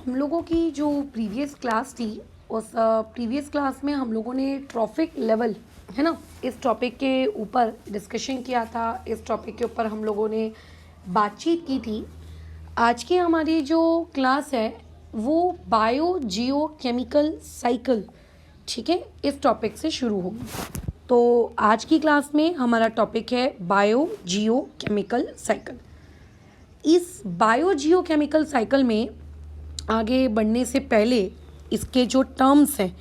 हम लोगों की जो प्रीवियस क्लास थी उस प्रीवियस क्लास में हम लोगों ने ट्रॉफिक लेवल है ना इस टॉपिक के ऊपर डिस्कशन किया था। इस टॉपिक के ऊपर हम लोगों ने बातचीत की थी। आज की हमारी जो क्लास है वो बायो जियो केमिकल साइकिल, ठीक है, इस टॉपिक से शुरू होगी। तो आज की क्लास में हमारा टॉपिक है बायो जियो केमिकल साइकिल। इस बायो जियो केमिकल साइकिल में आगे बढ़ने से पहले इसके जो टर्म्स हैं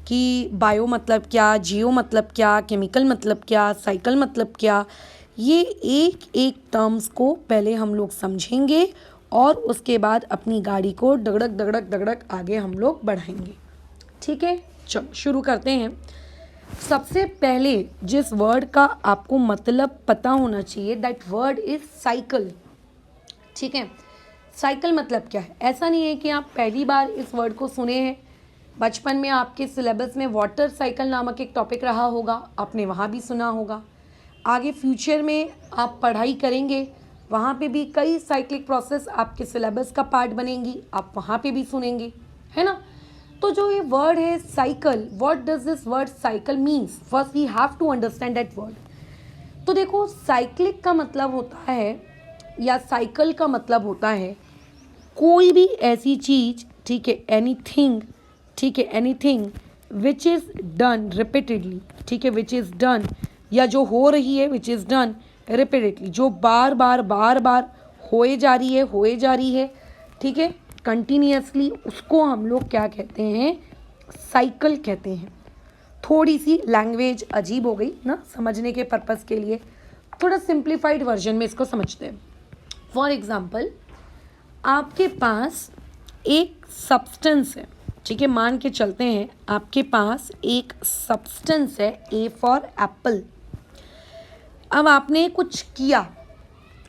कि बायो मतलब क्या, जियो मतलब क्या, केमिकल मतलब क्या, साइकिल मतलब क्या, ये एक एक टर्म्स को पहले हम लोग समझेंगे और उसके बाद अपनी गाड़ी को दगड़क दगड़क दगड़क आगे हम लोग बढ़ाएंगे। ठीक है, चलो शुरू करते हैं। सबसे पहले जिस वर्ड का आपको मतलब पता होना चाहिए दैट वर्ड इज साइकिल। ठीक है, साइकिल मतलब क्या है? ऐसा नहीं है कि आप पहली बार इस वर्ड को सुने हैं। बचपन में आपके सिलेबस में वाटर साइकिल नामक एक टॉपिक रहा होगा, आपने वहाँ भी सुना होगा। आगे फ्यूचर में आप पढ़ाई करेंगे, वहाँ पे भी कई साइक्लिक प्रोसेस आपके सिलेबस का पार्ट बनेंगी, आप वहाँ पे भी सुनेंगे, है ना। तो जो ये वर्ड है cycle, what does this word cycle means? First we have to understand that word. तो देखो, साइक्लिक का मतलब होता है या साइकिल का मतलब होता है कोई भी ऐसी चीज़, ठीक है, एनीथिंग, ठीक है, anything which is done repeatedly, ठीक है, विच इज़ डन या जो हो रही है विच इज़ डन रिपीटेडली, जो बार बार होए जा रही है, ठीक है, कंटिन्यूसली, उसको हम लोग क्या कहते हैं? साइकिल कहते हैं। थोड़ी सी लैंग्वेज अजीब हो गई ना समझने के पर्पज़ के लिए, थोड़ा सिंप्लीफाइड वर्जन में इसको समझते हैं। फॉर एग्जाम्पल, आपके पास एक सब्सटेंस है, ठीक है, मान के चलते हैं आपके पास एक सब्सटेंस है, ए फॉर एप्पल। अब आपने कुछ किया,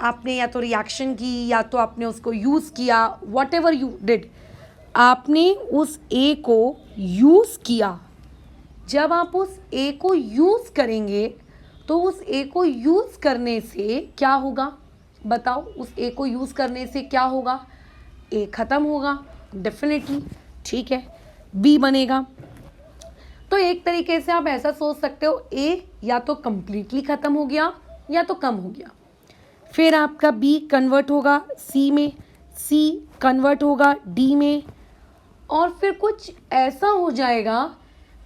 आपने या तो रिएक्शन की या तो आपने उसको यूज़ किया, वॉट एवर यू डिड, आपने उस ए को यूज़ किया। जब आप उस ए को यूज़ करेंगे तो उस ए को यूज़ करने से क्या होगा? बताओ, उस ए को यूज़ करने से क्या होगा? ए ख़त्म होगा डेफिनेटली, ठीक है, बी बनेगा। तो एक तरीके से आप ऐसा सोच सकते हो, ए या तो कंप्लीटली ख़त्म हो गया या तो कम हो गया। फिर आपका बी कन्वर्ट होगा सी में, सी कन्वर्ट होगा डी में, और फिर कुछ ऐसा हो जाएगा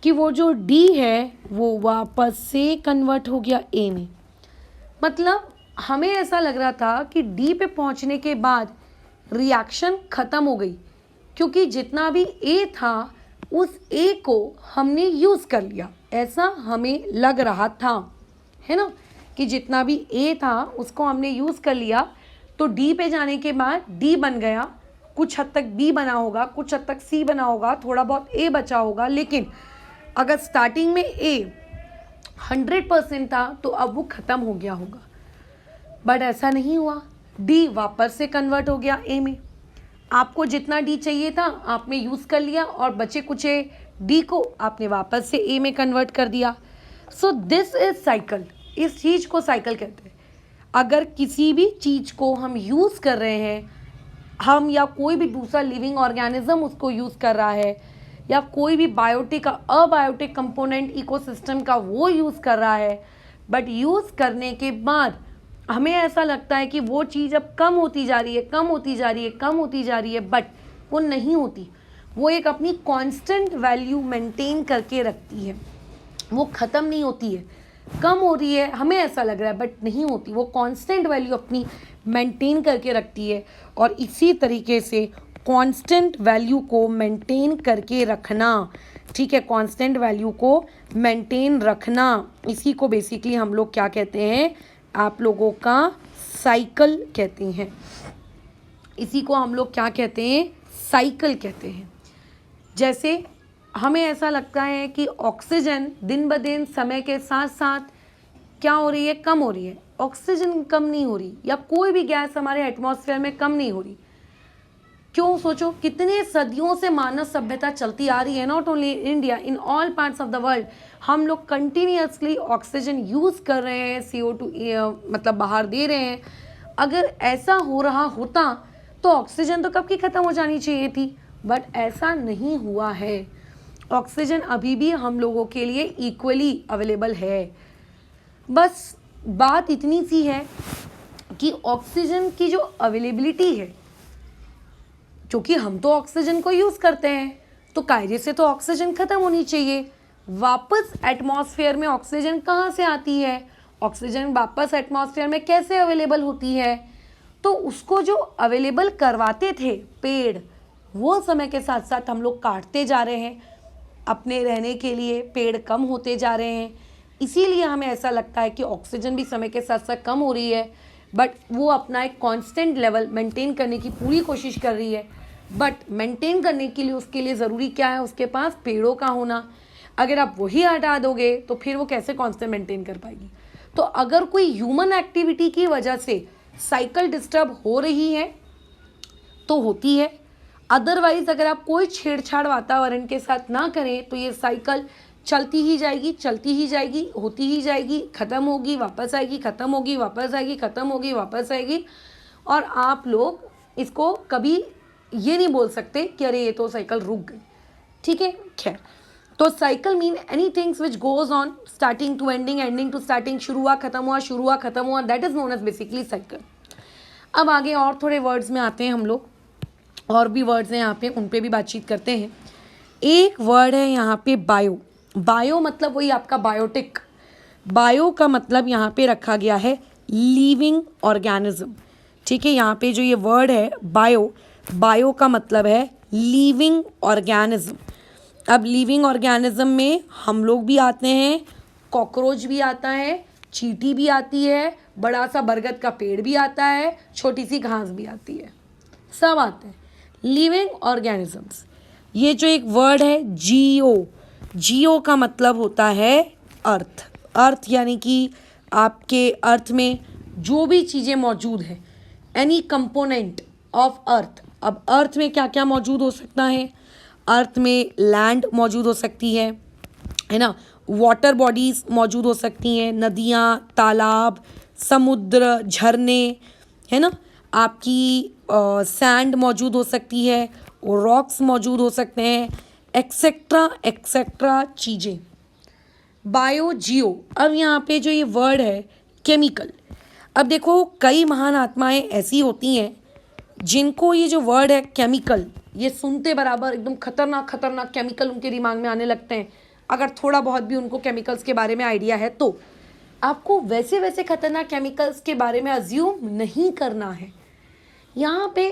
कि वो जो डी है वो वापस से कन्वर्ट हो गया ए में। मतलब हमें ऐसा लग रहा था कि डी पे पहुंचने के बाद रिएक्शन ख़त्म हो गई, क्योंकि जितना भी ए था उस ए को हमने यूज़ कर लिया, ऐसा हमें लग रहा था, है ना, कि जितना भी ए था उसको हमने यूज़ कर लिया। तो डी पे जाने के बाद डी बन गया, कुछ हद तक बी बना होगा, कुछ हद तक सी बना होगा, थोड़ा बहुत ए बचा होगा। लेकिन अगर स्टार्टिंग में ए 100% था तो अब वो ख़त्म हो गया होगा, बट ऐसा नहीं हुआ। डी वापस से कन्वर्ट हो गया ए में। आपको जितना डी चाहिए था आपने यूज़ कर लिया और बचे कुचे डी को आपने वापस से ए में कन्वर्ट कर दिया। So this is cycle. इस चीज़ को साइकिल कहते हैं। अगर किसी भी चीज़ को हम यूज़ कर रहे हैं, हम या कोई भी दूसरा लिविंग ऑर्गेनिज्म उसको यूज़ कर रहा है, या कोई भी बायोटिक का अबायोटिक कंपोनेंट इकोसिस्टम का वो यूज़ कर रहा है, बट यूज़ करने के बाद हमें ऐसा लगता है कि वो चीज़ अब कम होती जा रही है, कम होती जा रही है, कम होती जा रही है, बट वो नहीं होती। वो एक अपनी कांस्टेंट वैल्यू मेंटेन करके रखती है, वो ख़त्म नहीं होती है। कम हो रही है हमें ऐसा लग रहा है, बट नहीं होती, वो कांस्टेंट वैल्यू अपनी मेंटेन करके रखती है। और इसी तरीके से कांस्टेंट वैल्यू को मेंटेन करके रखना, ठीक है, कांस्टेंट वैल्यू को मेंटेन रखना, इसी को बेसिकली हम लोग क्या कहते हैं? आप लोगों का साइकिल कहते हैं। इसी को हम लोग क्या कहते हैं? साइकिल कहते हैं। जैसे हमें ऐसा लगता है कि ऑक्सीजन दिन ब दिन समय के साथ साथ क्या हो रही है? कम हो रही है। ऑक्सीजन कम नहीं हो रही, या कोई भी गैस हमारे एटमॉस्फेयर में कम नहीं हो रही। क्यों? सोचो, कितने सदियों से मानव सभ्यता चलती आ रही है, not only India, in all parts of the world. हम लोग कंटिन्यूसली ऑक्सीजन यूज़ कर रहे हैं, CO2 मतलब बाहर दे रहे हैं। अगर ऐसा हो रहा होता तो ऑक्सीजन तो कब की ख़त्म हो जानी चाहिए थी, बट ऐसा नहीं हुआ है। ऑक्सीजन अभी भी हम लोगों के लिए इक्वली अवेलेबल है। बस बात इतनी सी है कि ऑक्सीजन की जो अवेलेबिलिटी है, क्योंकि हम तो ऑक्सीजन को यूज़ करते हैं तो कायदे से तो ऑक्सीजन ख़त्म होनी चाहिए। वापस एटमॉस्फेयर में ऑक्सीजन कहाँ से आती है, ऑक्सीजन वापस एटमॉस्फेयर में कैसे अवेलेबल होती है? तो उसको जो अवेलेबल करवाते थे पेड़, वो समय के साथ साथ हम लोग काटते जा रहे हैं, अपने रहने के लिए पेड़ कम होते जा रहे हैं। इसीलिए हमें ऐसा लगता है कि ऑक्सीजन भी समय के साथ साथ कम हो रही है, बट वो अपना एक कांस्टेंट लेवल मेंटेन करने की पूरी कोशिश कर रही है। बट मेंटेन करने के लिए उसके लिए ज़रूरी क्या है, उसके पास पेड़ों का होना। अगर आप वही हटा दोगे तो फिर वो कैसे कांस्टेंट मेंटेन कर पाएगी? तो अगर कोई ह्यूमन एक्टिविटी की वजह से साइकिल डिस्टर्ब हो रही है तो होती है, अदरवाइज अगर आप कोई छेड़छाड़ वातावरण के साथ ना करें तो ये साइकिल चलती ही जाएगी, चलती ही जाएगी, होती ही जाएगी, ख़त्म होगी, वापस आएगी, ख़त्म होगी, वापस आएगी, ख़त्म होगी, वापस आएगी। और आप लोग इसको कभी ये नहीं बोल सकते कि अरे ये तो साइकिल रुक गई। ठीक है, खैर। तो cycle mean any things which goes on starting to ending, ending to starting, शुरू हुआ खत्म हुआ, शुरू हुआ खत्म हुआ, that is known as basically cycle. अब आगे और थोड़े वर्ड्स में आते हैं हम लोग, और भी वर्ड्स हैं यहाँ पे, उन पे भी बातचीत करते हैं। एक वर्ड है यहाँ पे बायो। बायो मतलब वही आपका बायोटिक। बायो का मतलब यहाँ पे रखा गया है लिविंग ऑर्गेनिज्म। ठीक है, यहाँ पे जो ये वर्ड है बायो, बायो का मतलब है लिविंग ऑर्गेनिज्म। अब लिविंग ऑर्गेनिज्म में हम लोग भी आते हैं, कॉकरोच भी आता है, चींटी भी आती है, बड़ा सा बरगद का पेड़ भी आता है, छोटी सी घास भी आती है, सब आते हैं लिविंग ऑर्गेनिजम्स। ये जो एक वर्ड है जियो, जियो का मतलब होता है अर्थ। अर्थ यानी कि आपके अर्थ में जो भी चीज़ें मौजूद हैं, एनी कंपोनेंट ऑफ अर्थ। अब अर्थ में क्या क्या मौजूद हो सकता है? अर्थ में लैंड मौजूद हो सकती है ना, वाटर बॉडीज़ मौजूद हो सकती हैं, नदियाँ, तालाब, समुद्र, झरने, है ना, आपकी सैंड मौजूद हो सकती है, रॉक्स मौजूद हो सकते हैं, एक्सेट्रा एक्सेट्रा चीज़ें। बायो, जियो। अब यहाँ पे जो ये वर्ड है केमिकल, अब देखो कई महान आत्माएं ऐसी होती हैं जिनको ये जो वर्ड है केमिकल, ये सुनते बराबर एकदम खतरनाक खतरनाक केमिकल उनके दिमाग में आने लगते हैं। अगर थोड़ा बहुत भी उनको केमिकल्स के बारे में आइडिया है तो आपको वैसे वैसे खतरनाक केमिकल्स के बारे में अज्यूम नहीं करना है। यहाँ पे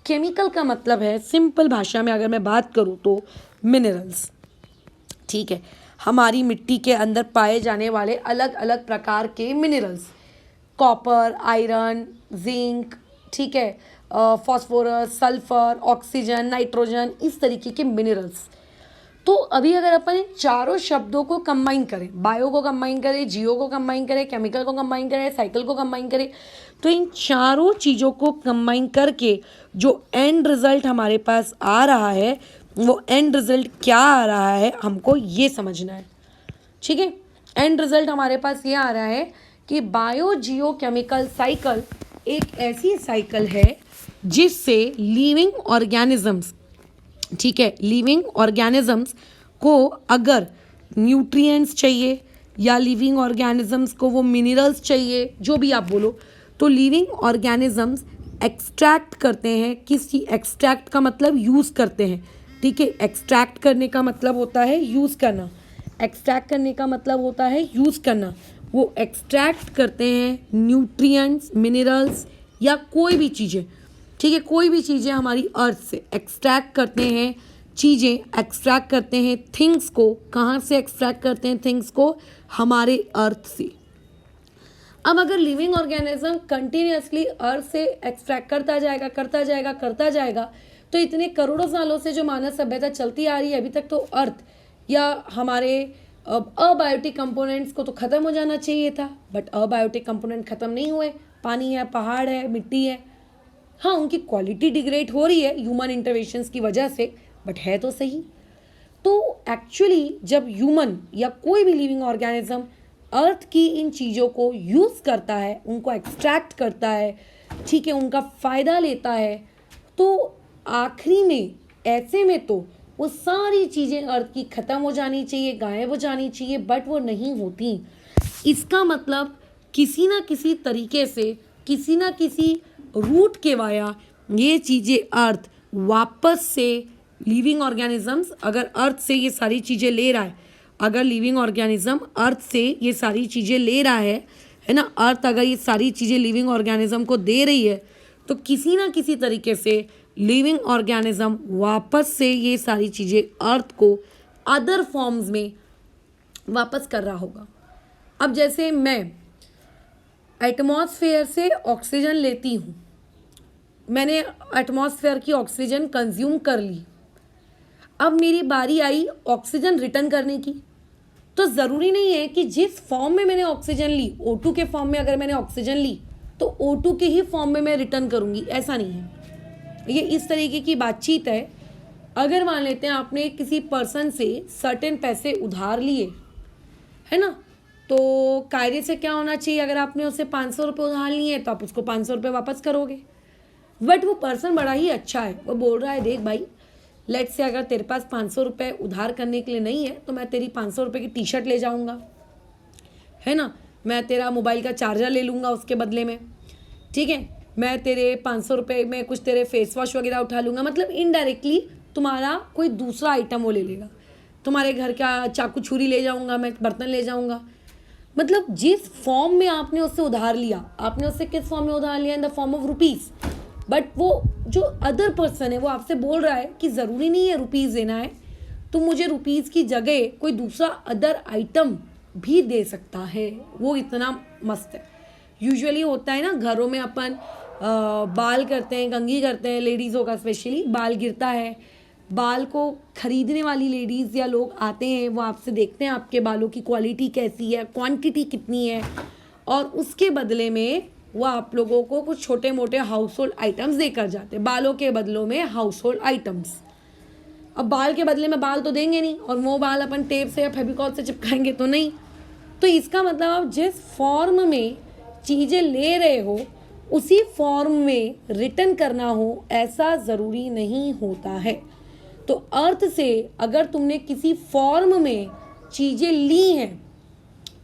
केमिकल का मतलब है, सिंपल भाषा में अगर मैं बात करूँ तो मिनरल्स। ठीक है, हमारी मिट्टी के अंदर पाए जाने वाले अलग अलग प्रकार के मिनरल्स, कॉपर, आयरन, जिंक, ठीक है, फॉस्फोरस, सल्फर, ऑक्सीजन, नाइट्रोजन, इस तरीके के मिनरल्स। तो अभी अगर अपन इन चारों शब्दों को कंबाइन करें, बायो को कंबाइन करें, जियो को कंबाइन करें, केमिकल को कंबाइन करें, साइकिल को कंबाइन करें, तो इन चारों चीज़ों को कंबाइन करके जो एंड रिजल्ट हमारे पास आ रहा है, वो एंड रिजल्ट क्या आ रहा है हमको ये समझना है। ठीक है, एंड रिजल्ट हमारे पास ये आ रहा है कि बायो जियो केमिकल साइकिल एक ऐसी साइकिल है जिससे लिविंग ऑर्गेनिजम्स, ठीक है, लिविंग ऑर्गेनिजम्स को अगर न्यूट्रिएंट्स चाहिए या लिविंग ऑर्गेनिजम्स को वो मिनरल्स चाहिए, जो भी आप बोलो, तो लिविंग ऑर्गेनिजम्स एक्सट्रैक्ट करते हैं। किसी एक्सट्रैक्ट का मतलब यूज़ करते हैं। ठीक है, एक्सट्रैक्ट करने का मतलब होता है यूज़ करना, एक्सट्रैक्ट करने का मतलब होता है यूज़ करना। वो एक्सट्रैक्ट करते हैं न्यूट्रिएंट्स, मिनरल्स या कोई भी चीज़ें। ठीक है, कोई भी चीज़ें हमारी अर्थ से एक्सट्रैक्ट करते हैं, चीज़ें एक्सट्रैक्ट करते हैं थिंग्स को। कहाँ से एक्सट्रैक्ट करते हैं थिंग्स को? हमारे अर्थ से। अब अगर लिविंग ऑर्गेनिज्म कंटिन्यूसली अर्थ से एक्सट्रैक्ट करता जाएगा करता जाएगा करता जाएगा, तो इतने करोड़ों सालों से जो मानव सभ्यता चलती आ रही है अभी तक, तो अर्थ या हमारे अबायोटिक कंपोनेंट्स को तो ख़त्म हो जाना चाहिए था, बट अबायोटिक कंपोनेंट ख़त्म नहीं हुए। पानी है, पहाड़ है, मिट्टी है, हाँ उनकी क्वालिटी डिग्रेड हो रही है ह्यूमन इंटरवेंशंस की वजह से, बट है तो सही। तो एक्चुअली जब ह्यूमन या कोई भी लिविंग ऑर्गेनिज्म अर्थ की इन चीज़ों को यूज़ करता है, उनको एक्सट्रैक्ट करता है, ठीक है, उनका फ़ायदा लेता है, तो आखिरी में ऐसे में तो वो सारी चीज़ें अर्थ की ख़त्म हो जानी चाहिए, गायब हो जानी चाहिए, बट वो नहीं होती। इसका मतलब किसी ना किसी तरीके से, किसी ना किसी रूट के वाया ये चीज़ें अर्थ वापस से लिविंग ऑर्गेनिजम्स, अगर अर्थ से ये सारी चीज़ें ले रहा है, अगर लिविंग ऑर्गेनिज्म अर्थ से ये सारी चीज़ें ले रहा है ना, अर्थ अगर ये सारी चीज़ें लिविंग ऑर्गेनिज्म को दे रही है, तो किसी ना किसी तरीके से लिविंग ऑर्गेनिज्म वापस से ये सारी चीज़ें अर्थ को अदर फॉर्म्स में वापस कर रहा होगा। अब जैसे मैं एटमॉस्फेयर से ऑक्सीजन लेती हूँ, मैंने एटमॉस्फेयर की ऑक्सीजन कंज्यूम कर ली, अब मेरी बारी आई ऑक्सीजन रिटर्न करने की। तो ज़रूरी नहीं है कि जिस फॉर्म में मैंने ऑक्सीजन ली, O2 के फॉर्म में अगर मैंने ऑक्सीजन ली तो O2 के ही फॉर्म में मैं रिटर्न करूँगी, ऐसा नहीं है। ये इस तरीके की बातचीत है। अगर मान लेते हैं आपने किसी पर्सन से सर्टेन पैसे उधार लिए, है ना, तो कायदे से क्या होना चाहिए, अगर आपने उससे 500 रुपये उधार लिए हैं तो आप उसको 500 रुपये वापस करोगे। बट वो पर्सन बड़ा ही अच्छा है, वो बोल रहा है देख भाई, लेट से अगर तेरे पास 500 रुपये उधार करने के लिए नहीं है तो मैं तेरी 500 रुपये की टी शर्ट ले जाऊंगा, है ना, मैं तेरा मोबाइल का चार्जर ले लूँगा उसके बदले में, ठीक है, मैं तेरे 500 रुपये में कुछ तेरे फेस वॉश वगैरह उठा लूँगा। मतलब इनडायरेक्टली तुम्हारा कोई दूसरा आइटम वो ले लेगा, तुम्हारे घर का चाकू छुरी ले जाऊँगा, मैं बर्तन ले जाऊँगा। मतलब जिस फॉर्म में आपने उससे उधार लिया, आपने उससे किस फॉर्म में उधार लिया, इन the form of rupees, but वो जो अदर पर्सन है वो आपसे बोल रहा है कि ज़रूरी नहीं है रुपीज़ देना है, तो मुझे रुपीज़ की जगह कोई दूसरा अदर आइटम भी दे सकता है। वो इतना मस्त है। यूजुअली होता है ना घरों में अपन बाल करते हैं, कंघी करते हैं, लेडीज़ों का स्पेशली बाल गिरता है, बाल को खरीदने वाली लेडीज़ या लोग आते हैं, वो आपसे देखते हैं आपके बालों की क्वालिटी कैसी है, क्वांटिटी कितनी है, और उसके बदले में वो आप लोगों को कुछ छोटे मोटे हाउस होल्ड आइटम्स देकर जाते हैं। बालों के बदलों में हाउस होल्ड आइटम्स। अब बाल के बदले में बाल तो देंगे नहीं, और वो बाल अपन टेप से या फेविकॉल से चिपकाएंगे तो नहीं। तो इसका मतलब आप जिस फॉर्म में चीज़ें ले रहे हो उसी फॉर्म में रिटर्न करना हो, ऐसा ज़रूरी नहीं होता है। तो अर्थ से अगर तुमने किसी फॉर्म में चीज़ें ली हैं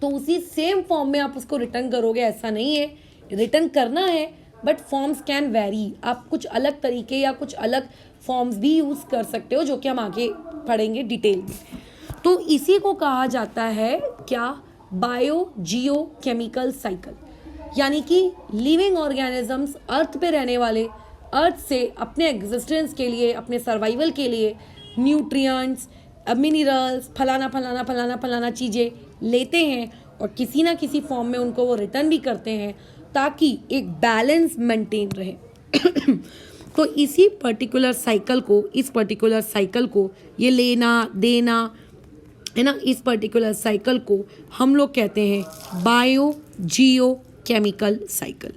तो उसी सेम फॉर्म में आप उसको रिटर्न करोगे, ऐसा नहीं है। रिटर्न करना है बट फॉर्म्स कैन वेरी, आप कुछ अलग तरीके या कुछ अलग फॉर्म्स भी यूज़ कर सकते हो, जो कि हम आगे पढ़ेंगे डिटेल में। तो इसी को कहा जाता है क्या, बायो जियो केमिकल साइकिल, यानी कि लिविंग ऑर्गेनिजम्स अर्थ पे रहने वाले, अर्थ से अपने एग्जिस्टेंस के लिए, अपने सर्वाइवल के लिए न्यूट्रिएंट्स, मिनरल्स, फलाना फलाना फलाना फलाना चीज़ें लेते हैं और किसी ना किसी फॉर्म में उनको वो रिटर्न भी करते हैं ताकि एक बैलेंस मेंटेन रहे। तो इसी पर्टिकुलर साइकिल को, इस पर्टिकुलर साइकिल को, ये लेना देना है ना, इस पर्टिकुलर साइकिल को हम लोग कहते हैं बायो जियो केमिकल साइकिल।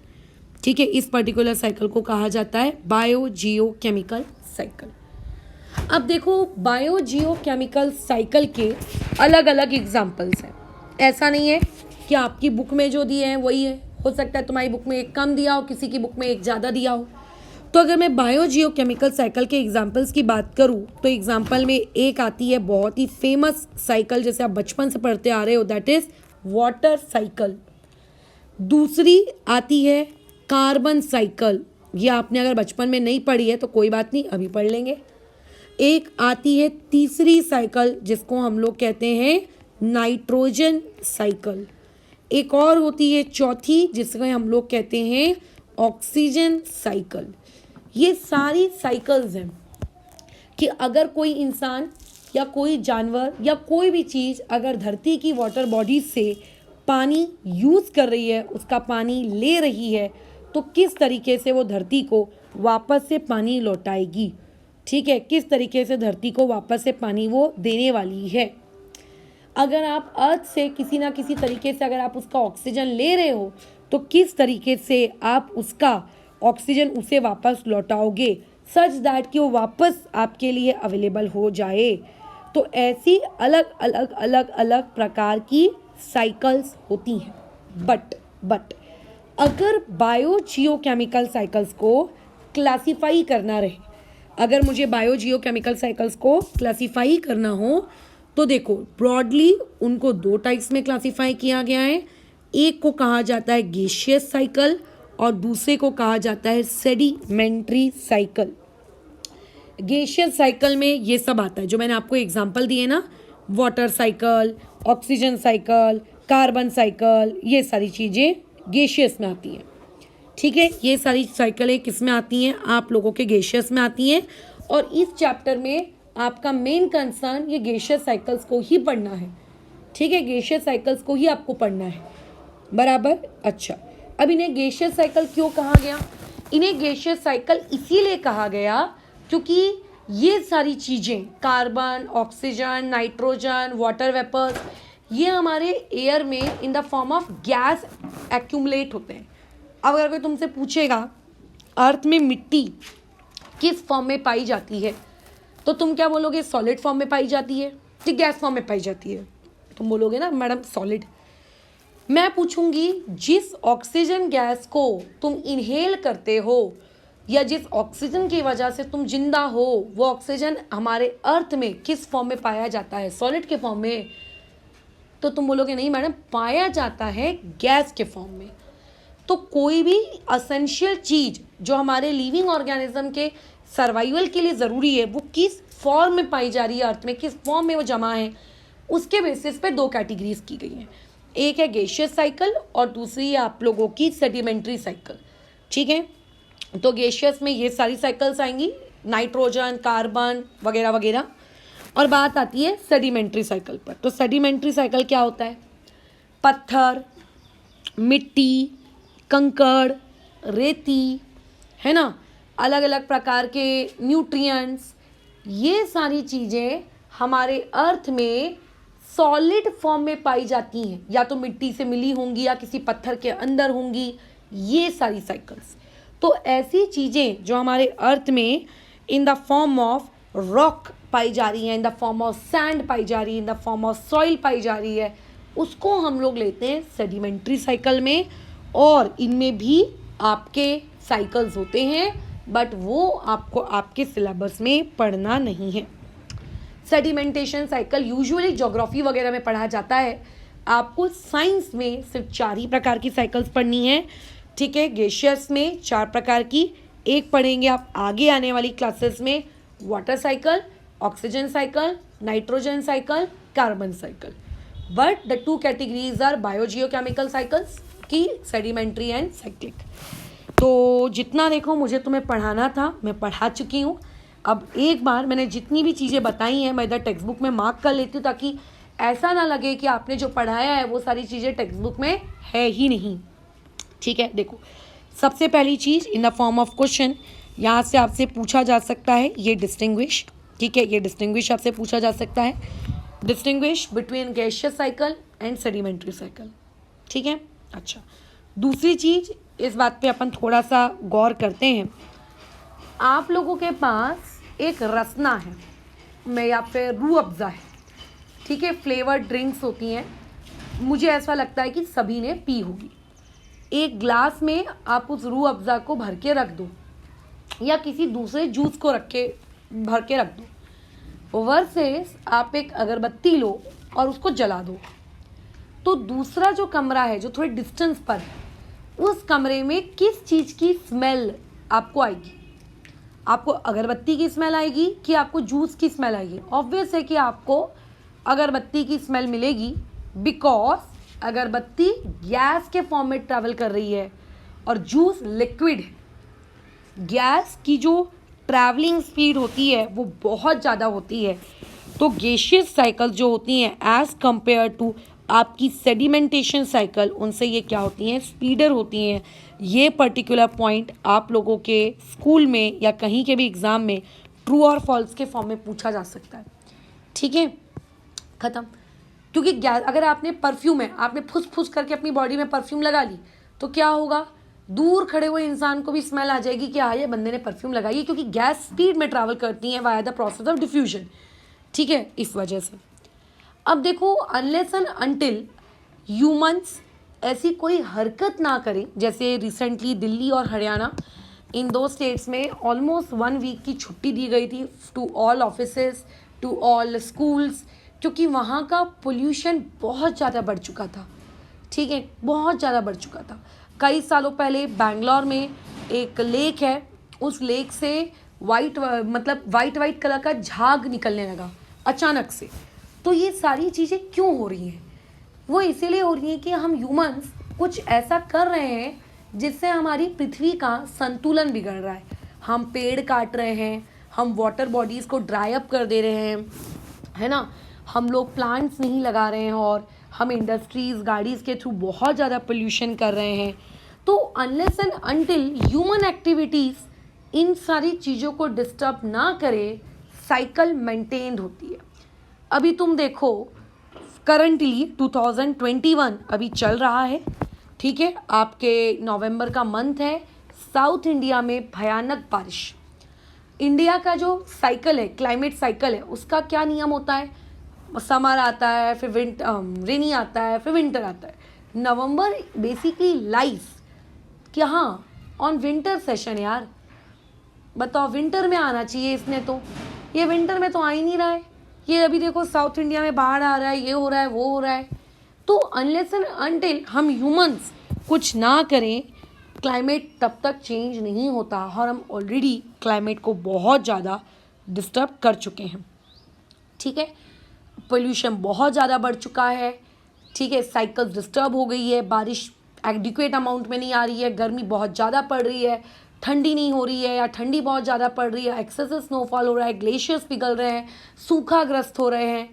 ठीक है, इस पर्टिकुलर साइकिल को कहा जाता है बायो जियो केमिकल साइकिल। अब देखो, बायो जियो केमिकल साइकिल के अलग अलग एग्जाम्पल्स हैं। ऐसा नहीं है कि आपकी बुक में जो दिए हैं वही है, हो सकता है तुम्हारी बुक में एक कम दिया हो, किसी की बुक में एक ज़्यादा दिया हो। तो अगर मैं बायो जियो केमिकल साइकिल के एग्जाम्पल्स की बात करूँ तो एग्जाम्पल में एक आती है बहुत ही फेमस साइकिल, जैसे आप बचपन से पढ़ते आ रहे हो, दैट इज़ वाटर साइकिल। दूसरी आती है कार्बन साइकिल, ये आपने अगर बचपन में नहीं पढ़ी है तो कोई बात नहीं, अभी पढ़ लेंगे। एक आती है तीसरी साइकिल जिसको हम लोग कहते हैं नाइट्रोजन साइकिल। एक और होती है चौथी जिसमें हम लोग कहते हैं ऑक्सीजन साइकिल। ये सारी साइकिल्स हैं कि अगर कोई इंसान या कोई जानवर या कोई भी चीज़ अगर धरती की वाटर बॉडीज से पानी यूज़ कर रही है, उसका पानी ले रही है, तो किस तरीके से वो धरती को वापस से पानी लौटाएगी। ठीक है, किस तरीके से धरती को वापस से पानी वो देने वाली है। अगर आप अर्थ से किसी ना किसी तरीके से अगर आप उसका ऑक्सीजन ले रहे हो तो किस तरीके से आप उसका ऑक्सीजन उसे वापस लौटाओगे सच दैट कि वो वापस आपके लिए अवेलेबल हो जाए। तो ऐसी अलग अलग अलग अलग प्रकार की साइकिल्स होती हैं। बट अगर बायो जियो केमिकल साइकिल्स को क्लासीफाई करना रहे, अगर मुझे बायो जियो केमिकल साइकिल्स को क्लासीफाई करना हो तो देखो ब्रॉडली उनको दो टाइप्स में क्लासीफाई किया गया है। एक को कहा जाता है गैसियस साइकिल और दूसरे को कहा जाता है सेडिमेंट्री साइकिल। गैसियस साइकिल में ये सब आता है जो मैंने आपको एग्जांपल दिए ना, water cycle, oxygen cycle, carbon cycle, ये सारी चीज़ें गैसियस में आती हैं। ठीक है, ये सारी साइकिलें किस में आती हैं? आप लोगों के गैसियस में आती हैं। और इस चैप्टर में आपका मेन कंसर्न ये गैसियस साइकिल्स को ही पढ़ना है। ठीक है, गैसियस साइकिल्स को ही आपको पढ़ना है, बराबर। अच्छा, अब इन्हें गैसियस साइकिल क्यों कहा गया? इन्हें गैसियस साइकिल इसीलिए कहा गया क्योंकि ये सारी चीज़ें carbon, oxygen, nitrogen, water vapours, ये हमारे एयर में in the form of gas accumulate होते हैं। अब अगर कोई तुमसे पूछेगा अर्थ में मिट्टी किस फॉर्म में पाई जाती है, तो तुम क्या बोलोगे? सॉलिड फॉर्म में पाई जाती है कि गैस फॉर्म में पाई जाती है? तुम बोलोगे ना मैडम सॉलिड। मैं पूछूंगी जिस ऑक्सीजन गैस को तुम इनहेल करते हो या जिस ऑक्सीजन की वजह से तुम जिंदा हो, वो ऑक्सीजन हमारे अर्थ में किस फॉर्म में पाया जाता है? सॉलिड के फॉर्म में। तो तुम बोलोगे नहीं मैडम, पाया जाता है गैस के फॉर्म में। तो कोई भी असेंशियल चीज़ जो हमारे लिविंग ऑर्गेनिज्म के सर्वाइवल के लिए ज़रूरी है वो किस फॉर्म में पाई जा रही है अर्थ में, किस फॉर्म में वो जमा है, उसके बेसिस पे दो कैटेगरीज की गई हैं। एक है गैसियस साइकिल और दूसरी है आप लोगों की सेडिमेंट्री साइकिल। ठीक है, तो गैसियस में ये सारी साइकिल्स आएंगी, नाइट्रोजन, कार्बन वगैरह वगैरह। और बात आती है सेडिमेंट्री साइकिल पर। तो सेडिमेंट्री साइकिल क्या होता है? पत्थर, मिट्टी, कंकड़, रेती, है ना, अलग अलग प्रकार के न्यूट्रिएंट्स, ये सारी चीज़ें हमारे अर्थ में सॉलिड फॉर्म में पाई जाती हैं, या तो मिट्टी से मिली होंगी या किसी पत्थर के अंदर होंगी, ये सारी साइकिल्स। तो ऐसी चीज़ें जो हमारे अर्थ में in the form of rock पाई जा रही हैं, in the form of sand पाई जा रही है, in the form of soil पाई जा रही है, उसको हम लोग लेते हैं सेडिमेंट्री साइकिल में। और इनमें भी आपके साइकिल्स होते हैं बट वो आपको आपके सिलेबस में पढ़ना नहीं है। सेडिमेंटेशन साइकिल यूजुअली ज्योग्राफी वगैरह में पढ़ा जाता है। आपको साइंस में सिर्फ 4 ही प्रकार की साइकिल्स पढ़नी है। ठीक है, गैसियस में 4 प्रकार की, एक पढ़ेंगे आप आगे आने वाली क्लासेस में, water cycle, oxygen cycle, nitrogen cycle, carbon cycle. But the 2 categories are biogeochemical cycles की सेडिमेंट्री एंड साइक्लिक। तो जितना देखो मुझे तुम्हें पढ़ाना था मैं पढ़ा चुकी हूँ। अब एक बार मैंने जितनी भी चीज़ें बताई हैं मैं इधर टेक्स्ट बुक में मार्क कर लेती हूँ ताकि ऐसा ना लगे कि आपने जो पढ़ाया है वो सारी चीज़ें टेक्स्ट बुक में है ही नहीं। ठीक है, देखो सबसे पहली चीज़ in the form of question यहाँ से आपसे पूछा जा सकता है ये डिस्टिंग्विश। ठीक है, ये डिस्टिंग्विश आपसे पूछा जा सकता है, distinguish between gaseous cycle and sedimentary cycle. ठीक है, अच्छा दूसरी चीज़ इस बात पे अपन थोड़ा सा गौर करते हैं। आप लोगों के पास एक रसना है मैं या फिर रूह अफ़ज़ा है। ठीक है, फ्लेवर्ड ड्रिंक्स होती हैं, मुझे ऐसा लगता है कि सभी ने पी होगी। एक ग्लास में आप उस रूह अफ़ज़ा को भर के रख दो या किसी दूसरे जूस को भर के रख दो, वर्सेस आप एक अगरबत्ती लो और उसको जला दो। तो दूसरा जो कमरा है जो थोड़े डिस्टेंस पर है उस कमरे में किस चीज़ की स्मेल आपको आएगी? आपको अगरबत्ती की स्मेल आएगी कि आपको जूस की स्मेल आएगी? ऑब्वियस है कि आपको अगरबत्ती की स्मेल मिलेगी, बिकॉज अगरबत्ती गैस के फॉर्म में ट्रैवल कर रही है और जूस लिक्विड है। गैस की जो ट्रैवलिंग स्पीड होती है वो बहुत ज़्यादा होती है। तो गैसियस साइकिल जो होती हैं एज़ कंपेयर टू आपकी सेडिमेंटेशन साइकिल, उनसे ये क्या होती हैं? स्पीडर होती हैं। ये पर्टिकुलर पॉइंट आप लोगों के स्कूल में या कहीं के भी एग्ज़ाम में ट्रू और फॉल्स के फॉर्म में पूछा जा सकता है। ठीक है, ख़त्म। क्योंकि अगर आपने परफ्यूम है, आपने फुस फुस करके अपनी बॉडी में परफ्यूम लगा ली तो क्या होगा? दूर खड़े हुए इंसान को भी स्मेल आ जाएगी कि हाँ ये बंदे ने परफ्यूम लगाई है, क्योंकि गैस स्पीड में ट्रैवल करती हैं via the process of diffusion. ठीक है, इस वजह से। अब देखो, अनलेस एंड अनटिल ह्यूमंस ऐसी कोई हरकत ना करें, जैसे रिसेंटली दिल्ली और हरियाणा इन दो स्टेट्स में ऑलमोस्ट 1 वीक की छुट्टी दी गई थी to all offices, to all schools, क्योंकि वहाँ का पोल्यूशन बहुत ज़्यादा बढ़ चुका था। ठीक है, बहुत ज़्यादा बढ़ चुका था। कई सालों पहले बैंगलोर में एक लेक है, उस लेक से वाइट वाइट कलर का झाग निकलने लगा अचानक से। तो ये सारी चीज़ें क्यों हो रही हैं? वो इसीलिए हो रही हैं कि हम ह्यूमंस कुछ ऐसा कर रहे हैं जिससे हमारी पृथ्वी का संतुलन बिगड़ रहा है। हम पेड़ काट रहे हैं, हम वाटर बॉडीज़ को ड्राई अप कर दे रहे हैं, है ना। हम लोग प्लांट्स नहीं लगा रहे हैं और हम इंडस्ट्रीज़, गाड़ीज़ के थ्रू बहुत ज़्यादा पोल्यूशन कर रहे हैं। तो unless and until human activities इन सारी चीज़ों को डिस्टर्ब ना करे, साइकिल मेंटेन्ड होती है। अभी तुम देखो, करंटली 2021 अभी चल रहा है, ठीक है, आपके नवंबर का मंथ है। साउथ इंडिया में भयानक बारिश। इंडिया का जो साइकिल है, क्लाइमेट साइकिल है, उसका क्या नियम होता है? समर आता है, फिर रेनी आता है, फिर विंटर आता है। नवंबर बेसिकली लाइफ कहाँ? ऑन विंटर सेशन यार। बताओ, विंटर में आना चाहिए इसने, तो ये विंटर में तो आ ही नहीं रहा है। ये अभी देखो साउथ इंडिया में बाढ़ आ रहा है, ये हो रहा है, वो हो रहा है। तो अनलेस एंड अनटिल हम ह्यूमंस कुछ ना करें, क्लाइमेट तब तक चेंज नहीं होता। और हम ऑलरेडी क्लाइमेट को बहुत ज़्यादा डिस्टर्ब कर चुके हैं। ठीक है, पोल्यूशन बहुत ज़्यादा बढ़ चुका है। ठीक है, साइकिल डिस्टर्ब हो गई है, बारिश एडिक्वेट अमाउंट में नहीं आ रही है, गर्मी बहुत ज़्यादा पड़ रही है, ठंडी नहीं हो रही है या ठंडी बहुत ज़्यादा पड़ रही है, एक्सेसिव स्नोफॉल हो रहा है, ग्लेशियर्स पिघल रहे हैं, सूखाग्रस्त हो रहे हैं।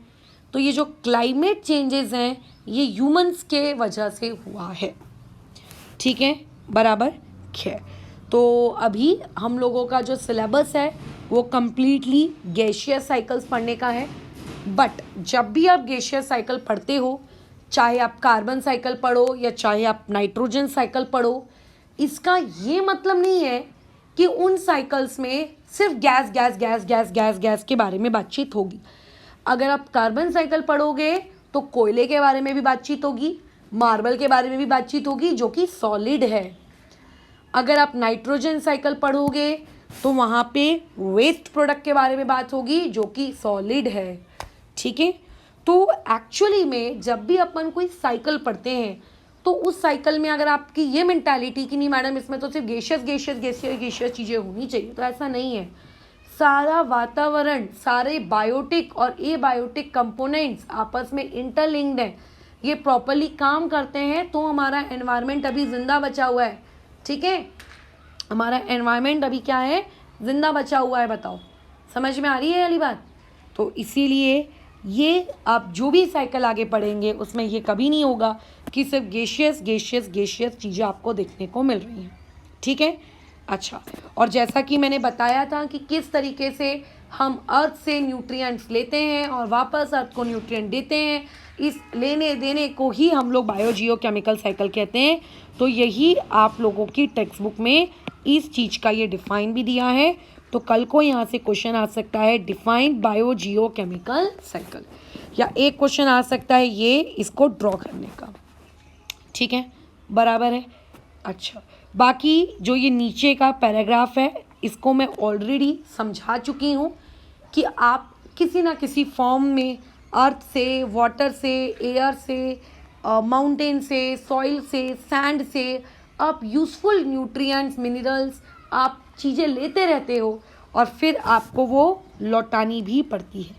तो ये जो क्लाइमेट चेंजेस हैं, ये ह्यूमंस के वजह से हुआ है। ठीक है, बराबर है। तो अभी हम लोगों का जो सिलेबस है वो कम्प्लीटली गैशियस साइकिल्स पढ़ने का है। बट जब भी आप गैशियस साइकिल पढ़ते हो, चाहे आप कार्बन साइकिल पढ़ो या चाहे आप नाइट्रोजन साइकिल पढ़ो, इसका ये मतलब नहीं है कि उन साइकिल्स में सिर्फ gas gas gas gas gas gas के बारे में बातचीत होगी। अगर आप कार्बन साइकिल पढ़ोगे तो कोयले के बारे में भी बातचीत होगी, मार्बल के बारे में भी बातचीत होगी जो कि सॉलिड है। अगर आप नाइट्रोजन साइकिल पढ़ोगे तो वहाँ पे वेस्ट प्रोडक्ट के बारे में बात होगी जो कि सॉलिड है। ठीक है, तो एक्चुअली में जब भी अपन कोई साइकिल पढ़ते हैं तो उस साइकिल में अगर आपकी ये मेंटालिटी कि नहीं मैडम इसमें तो सिर्फ गैशियस चीज़ें होनी चाहिए, तो ऐसा नहीं है। सारा वातावरण, सारे बायोटिक और एबायोटिक कंपोनेंट्स आपस में इंटरलिंक्ड हैं, ये प्रॉपरली काम करते हैं तो हमारा एनवायरनमेंट अभी ज़िंदा बचा हुआ है। ठीक है, हमारा एनवायरनमेंट अभी क्या है? ज़िंदा बचा हुआ है। बताओ, समझ में आ रही है वाली बात? तो इसीलिए ये आप जो भी साइकिल आगे पढ़ेंगे उसमें ये कभी नहीं होगा कि सिर्फ गैशियस चीज़ें आपको देखने को मिल रही हैं। ठीक है, अच्छा। और जैसा कि मैंने बताया था कि किस तरीके से हम अर्थ से न्यूट्रिएंट्स लेते हैं और वापस अर्थ को न्यूट्रिएंट देते हैं, इस लेने देने को ही हम लोग बायोजियोकेमिकल साइकिल कहते हैं। तो यही आप लोगों की टेक्स्ट बुक में इस चीज़ का ये डिफाइन भी दिया है। तो कल को यहाँ से क्वेश्चन आ सकता है डिफाइंड बायोजियोकेमिकल साइकिल, या एक क्वेश्चन आ सकता है ये इसको ड्रॉ करने का। ठीक है, बराबर है। अच्छा, बाकी जो ये नीचे का पैराग्राफ है इसको मैं ऑलरेडी समझा चुकी हूँ कि आप किसी ना किसी फॉर्म में अर्थ से, वाटर से, एयर से, माउंटेन से, सॉइल से, सैंड से आप यूज़फुल न्यूट्रिएंट्स, मिनरल्स, आप चीज़ें लेते रहते हो और फिर आपको वो लौटानी भी पड़ती है।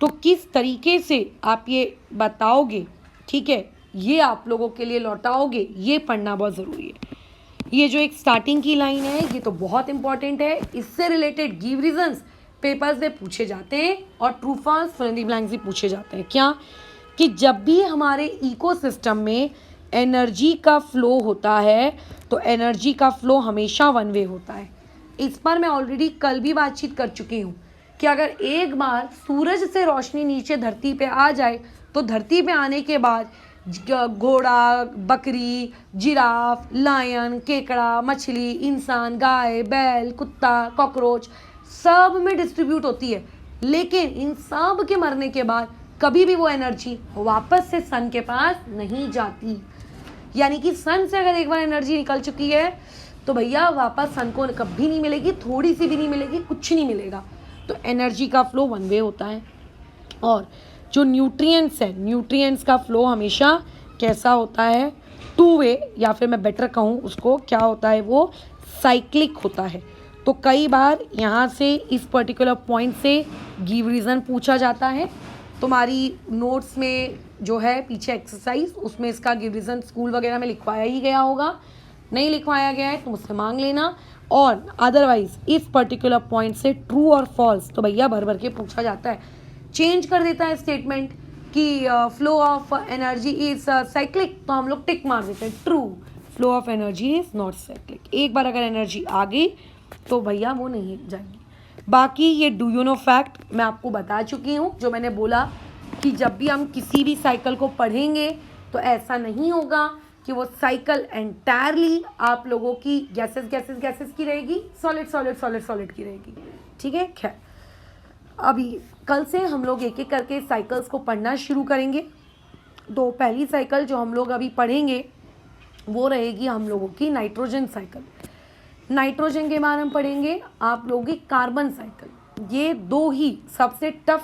तो किस तरीके से आप ये बताओगे, ठीक है, ये आप लोगों के लिए लौटाओगे, ये पढ़ना बहुत ज़रूरी है। ये जो एक स्टार्टिंग की लाइन है ये तो बहुत इंपॉर्टेंट है। इससे रिलेटेड गिव रीजंस पेपर्स में पूछे जाते हैं और true false, fill in the blanks भी पूछे जाते हैं। क्या? कि जब भी हमारे इकोसिस्टम में एनर्जी का फ्लो होता है तो एनर्जी का फ्लो हमेशा वन वे होता है। इस पर मैं ऑलरेडी कल भी बातचीत कर चुकी हूँ कि अगर एक बार सूरज से रोशनी नीचे धरती पे आ जाए तो धरती पे आने के बाद घोड़ा, बकरी, जिराफ, लायन, केकड़ा, मछली, इंसान, गाय, बैल, कुत्ता, कॉकरोच सब में डिस्ट्रीब्यूट होती है। लेकिन इन सब के मरने के बाद कभी भी वो एनर्जी वापस से सन के पास नहीं जाती। यानी कि सन से अगर एक बार एनर्जी निकल चुकी है तो भैया वापस सन को कभी नहीं मिलेगी, थोड़ी सी भी नहीं मिलेगी, कुछ नहीं मिलेगा। तो एनर्जी का फ्लो वन वे होता है। और जो न्यूट्रिएंट्स है, न्यूट्रिएंट्स का फ्लो हमेशा कैसा होता है, टू वे, या फिर मैं बेटर कहूँ उसको क्या होता है, वो साइक्लिक होता है। तो कई बार यहाँ से इस पर्टिकुलर पॉइंट से गिव रीज़न पूछा जाता है। तुम्हारी नोट्स में जो है पीछे एक्सरसाइज, उसमें इसका गिव रीज़न स्कूल वगैरह में लिखवाया ही गया होगा, नहीं लिखवाया गया है तो मुझसे मांग लेना। और अदरवाइज इस पर्टिकुलर पॉइंट से ट्रू और फॉल्स तो भैया भर भर के पूछा जाता है। चेंज कर देता है स्टेटमेंट कि flow of energy is cyclic, तो हम लोग टिक मार देते हैं true, flow of energy is not cyclic. एक बार अगर एनर्जी आ गई तो भैया वो नहीं जाएगी। बाकी ये डू यू नो फैक्ट मैं आपको बता चुकी हूँ, जो मैंने बोला कि जब भी हम किसी भी साइकिल को पढ़ेंगे तो ऐसा नहीं होगा कि वो साइकिल एंटायरली आप लोगों की गैसेस की रहेगी, सॉलिड की रहेगी। ठीक है, खैर अभी कल से हम लोग एक एक करके साइकिल्स को पढ़ना शुरू करेंगे। तो पहली साइकिल जो हम लोग अभी पढ़ेंगे वो रहेगी हम लोगों की नाइट्रोजन साइकिल। नाइट्रोजन के बाद हम पढ़ेंगे आप लोगों की कार्बन साइकिल। ये दो ही सबसे टफ